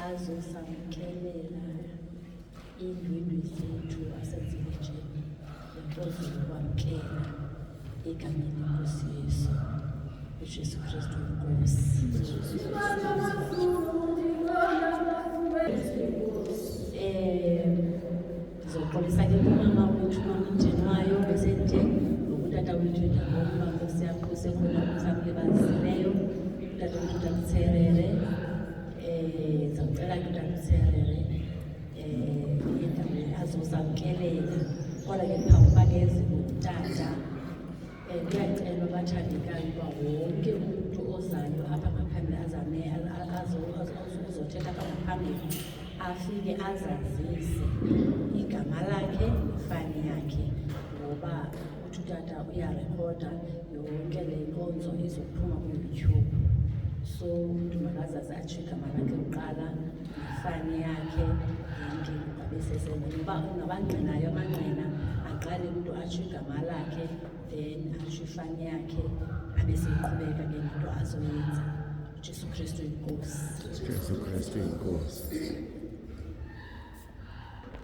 azosamkelela iindwendwe zethu asenzile nje yenkosi yokwamkela egameni lenkosi Yesu uJesu Kristu inkosi. Ndizoxolisa ke kumama wethu nomndenwayo besende nokutata wethu ndabona nkosi yakho sekhona umzamle bazileyo utata wethu utamtserere ndizawucela ke utamtserere azozamkelela kodwa ke phambi bakeze ngutata kuyacela abathandekayo uba wonke umntu ozayo apha ngaphambili uzothetha apha ngaphambili afike azazise igama lakhe nefani yakhe ngoba uthi utata uyarekhoda yonke le nkonzo izophuma kwi-YouTube. So umntu makazazi atsho igama lakhe kuqala nefani yakhe yonke abesesenza ngoba nabangqinayo amangqina aqale umntu atsho igama lakhe then atsho ifani yakhe abeseqhubeka ke nento azoyenza. Jesu Kristu inkosi. Jesu Kristu inkosi.